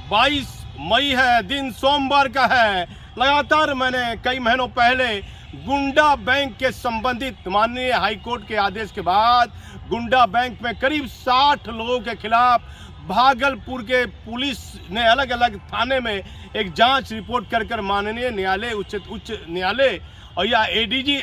22 मई है, दिन सोमवार का है। लगातार मैंने कई महीनों पहले गुंडा बैंक के संबंधित माननीय हाईकोर्ट के आदेश के बाद गुंडा बैंक में करीब 60 लोगों के खिलाफ भागलपुर के पुलिस ने अलग अलग थाने में एक जांच रिपोर्ट कर माननीय न्यायालय उच्च न्यायालय और या एडीजी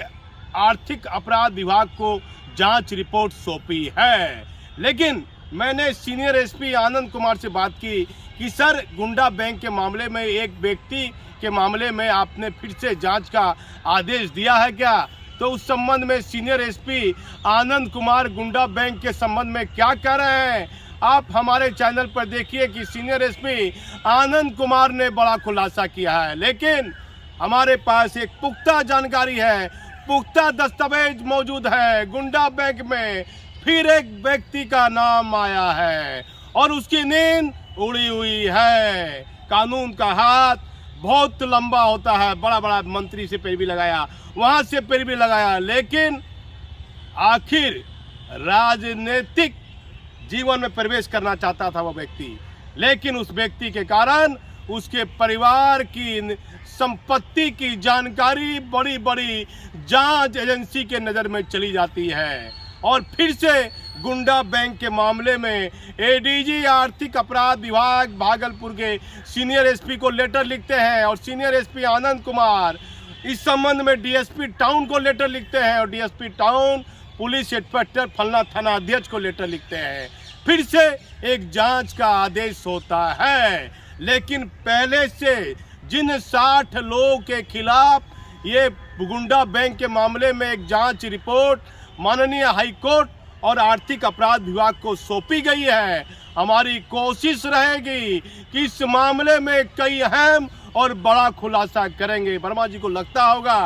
आर्थिक अपराध विभाग को जांच रिपोर्ट सौंपी है। लेकिन मैंने सीनियर एसपी आनंद कुमार से बात की कि सर, गुंडा बैंक के मामले में एक व्यक्ति के मामले में आपने फिर से जांच का आदेश दिया है क्या? तो उस संबंध में सीनियर एसपी आनंद कुमार गुंडा बैंक के संबंध में क्या कह रहे हैं, आप हमारे चैनल पर देखिए कि सीनियर एसपी आनंद कुमार ने बड़ा खुलासा किया है। लेकिन हमारे पास एक पुख्ता जानकारी है, पुख्ता दस्तावेज मौजूद है। गुंडा बैंक में फिर एक व्यक्ति का नाम आया है और उसकी नींद उड़ी हुई है। कानून का हाथ बहुत लंबा होता है, बड़ा बड़ा मंत्री से पैरवी लगाया, वहां से पैरवी लगाया, लेकिन आखिर राजनीतिक जीवन में प्रवेश करना चाहता था वो व्यक्ति। लेकिन उस व्यक्ति के कारण उसके परिवार की संपत्ति की जानकारी बड़ी बड़ी जांच एजेंसी के नज़र में चली जाती है और फिर से गुंडा बैंक के मामले में एडीजी आर्थिक अपराध विभाग भागलपुर के सीनियर एसपी को लेटर लिखते हैं और सीनियर एसपी आनंद कुमार इस संबंध में डीएसपी टाउन को लेटर लिखते हैं और डीएसपी टाउन पुलिस इंस्पेक्टर फलना थाना अध्यक्ष को लेटर लिखते हैं। फिर से एक जांच का आदेश होता है। लेकिन पहले से जिन 60 लोगों के खिलाफ ये गुंडा बैंक के मामले में एक जांच रिपोर्ट माननीय हाईकोर्ट और आर्थिक अपराध विभाग को सौंपी गई है, हमारी कोशिश रहेगी कि इस मामले में कई अहम और बड़ा खुलासा करेंगे। वर्मा जी को लगता होगा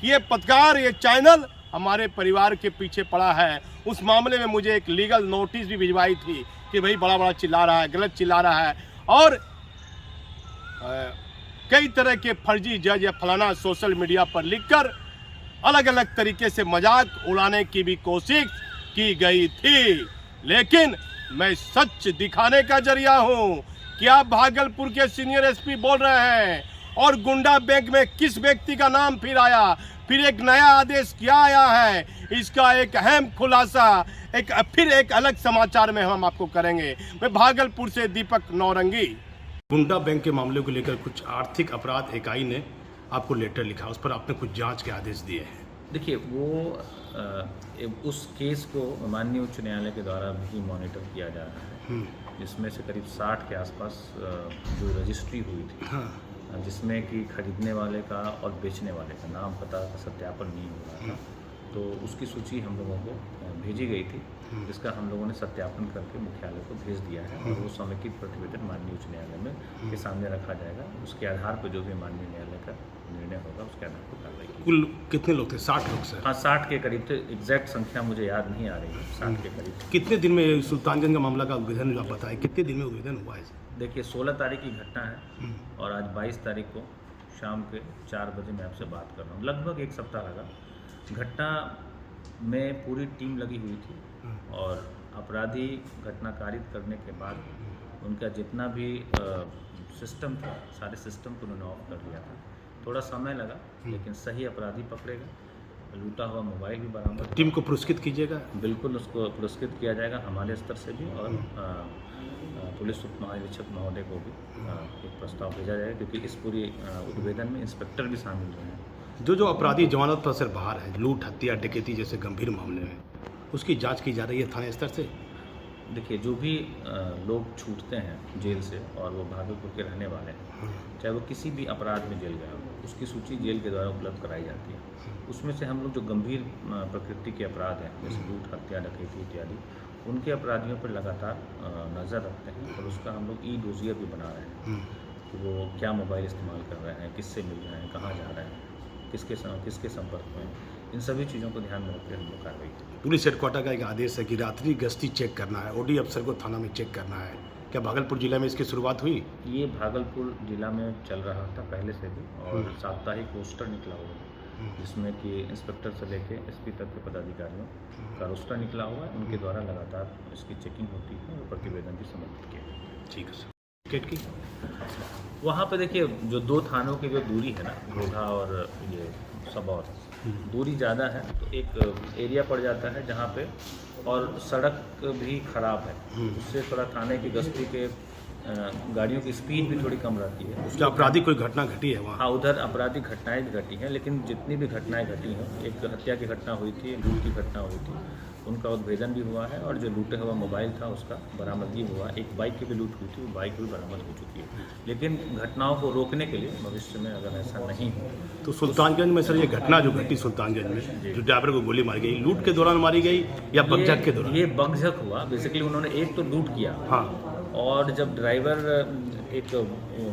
कि ये पत्रकार, ये चैनल हमारे परिवार के पीछे पड़ा है। उस मामले में मुझे एक लीगल नोटिस भी भिजवाई थी कि भाई बड़ा बड़ा चिल्ला रहा है, गलत चिल्ला रहा है और कई तरह के फर्जी जज या फलाना सोशल मीडिया पर लिखकर अलग अलग तरीके से मजाक उड़ाने की भी कोशिश की गई थी। लेकिन मैं सच दिखाने का जरिया हूं कि आप भागलपुर के सीनियर एसपी बोल रहे हैं और गुंडा बैंक में किस व्यक्ति का नाम फिर आया, फिर एक नया आदेश क्या आया है, इसका एक अहम खुलासा फिर एक अलग समाचार में हम आपको करेंगे। मैं भागलपुर से दीपक नौरंगी। गुंडा बैंक के मामले को लेकर कुछ आर्थिक अपराध इकाई ने आपको लेटर लिखा, उस पर आपने कुछ जांच के आदेश दिए हैं। देखिए, वो उस केस को माननीय उच्च न्यायालय के द्वारा भी मॉनिटर किया जा रहा है, जिसमें से करीब 60 के आसपास जो रजिस्ट्री हुई थी, हाँ। जिसमें कि खरीदने वाले का और बेचने वाले का नाम पता का सत्यापन नहीं हो रहा था, तो उसकी सूची हम लोगों को भेजी गई थी, जिसका हम लोगों ने सत्यापन करके मुख्यालय को भेज दिया है और वो समेकित प्रतिवेदन माननीय उच्च न्यायालय में के सामने रखा जाएगा। उसके आधार पर जो भी माननीय न्यायालय का निर्णय होगा उसके आधार पर कार्रवाई की। कुल कितने लोग थे? 60 लोग सर? हाँ, 60 के करीब थे। एग्जैक्ट संख्या मुझे याद नहीं आ रही है, 60 के करीब। कितने दिन में सुल्तानगंज का मामला का उद्भेदन आप बताएं, कितने दिन में उद्भेदन हुआ है? देखिए, 16 तारीख की घटना है और आज 22 तारीख को शाम के 4 बजे मैं आपसे बात कर रहा हूँ। लगभग एक सप्ताह लगा। घटना में पूरी टीम लगी हुई थी और अपराधी घटना कारित करने के बाद उनका जितना भी सिस्टम था, सारे सिस्टम को उन्होंने ऑफ कर लिया था। थोड़ा समय लगा, लेकिन सही अपराधी पकड़ेगा। लूटा हुआ मोबाइल भी बरामद। टीम को पुरस्कृत कीजिएगा? बिल्कुल, उसको पुरस्कृत किया जाएगा हमारे स्तर से भी और पुलिस उप महानिरीक्षक महोदय को भी एक प्रस्ताव भेजा जाएगा, क्योंकि इस पूरी उद्भेदन में इंस्पेक्टर भी शामिल हुए हैं। जो अपराधी जमानत पर सर बाहर है, लूट, हत्या, डकैती जैसे गंभीर मामले में, उसकी जांच की जा रही है थाने स्तर से? देखिए, जो भी लोग छूटते हैं जेल से और वो भागलपुर के रहने वाले हैं, चाहे वो किसी भी अपराध में जेल गया हो, उसकी सूची जेल के द्वारा उपलब्ध कराई जाती है। उसमें से हम लोग जो गंभीर प्रकृति के अपराध हैं, जैसे लूट, हत्या, डकैती इत्यादि, उनके अपराधियों पर लगातार नज़र रखते हैं और उसका हम लोग ई डोजियर भी बना रहे हैं कि वो क्या मोबाइल इस्तेमाल कर रहे हैं, किससे मिल रहे हैं, कहाँ जा रहे हैं, किसके संपर्क में, इन सभी चीज़ों को ध्यान में रखकर हम लोग कार्रवाई की। पुलिस हेडक्वार्टर का एक आदेश है कि रात्रि गश्ती चेक करना है, ओडी अफसर को थाना में चेक करना है। क्या भागलपुर जिला में इसकी शुरुआत हुई? ये भागलपुर जिला में चल रहा था पहले से भी और साप्ताहिक रोस्टर निकला हुआ है, जिसमें कि इंस्पेक्टर से लेके एसपी तक के पदाधिकारियों का रोस्टर निकला हुआ है। उनके द्वारा लगातार इसकी चेकिंग होती है और प्रतिवेदन भी समर्पित किया। ठीक है सर। टिकट की? वहाँ पे देखिए जो 2 थानों की जो दूरी है ना, घोघा और ये सबौर, दूरी ज़्यादा है, तो एक एरिया पड़ जाता है जहाँ पे, और सड़क भी ख़राब है, उससे थोड़ा थाने की गश्ती के गाड़ियों की स्पीड भी थोड़ी कम रहती है। क्या आपराधिक कोई घटना घटी है वहाँ? हाँ, उधर आपराधिक घटनाएं भी घटी हैं, लेकिन जितनी भी घटनाएं घटी हैं, एक हत्या की घटना हुई थी, एक लूट की घटना हुई थी, उनका उद्भेदन भी हुआ है, और जो लूटे हुआ मोबाइल था उसका बरामदगी हुआ। एक बाइक की भी लूट हुई थी, वो बाइक भी बरामद हो चुकी है। लेकिन घटनाओं को रोकने के लिए भविष्य में अगर ऐसा नहीं हो, तो सुल्तानगंज में सर ये घटना जो घटी सुल्तानगंज में, जो ड्राइवर को गोली मारी गई, लूट के दौरान मारी गई या बगझक के दौरान? ये बगझक हुआ। बेसिकली उन्होंने एक तो लूट किया, हाँ, और जब ड्राइवर एक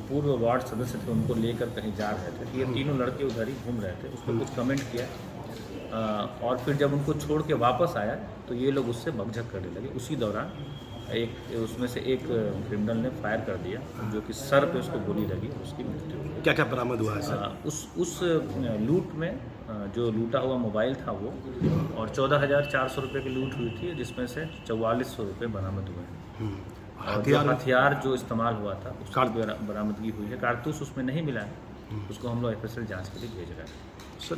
पूर्व वार्ड सदस्य थे, उनको लेकर कहीं जा रहे थे, ये तीनों लड़के उधर ही घूम रहे थे, उस पर कुछ कमेंट किया, और फिर जब उनको छोड़ के वापस आया तो ये लोग उससे बकझक करने लगे। उसी दौरान एक उसमें से एक क्रिमिनल ने फायर कर दिया, जो कि सर पे उसको गोली लगी, उसकी मृत्यु हो गई। क्या क्या बरामद हुआ है सर? उस लूट में जो लूटा हुआ मोबाइल था वो, और 14,400 रुपये की लूट हुई थी, जिसमें से 4400 रुपये बरामद हुए हैं। और जो हथियार जो इस्तेमाल हुआ था उसकी बरामदगी हुई है। कारतूस उसमें नहीं मिला है, उसको हम लोग FSL जांच के लिए भेज रहे हैं। सर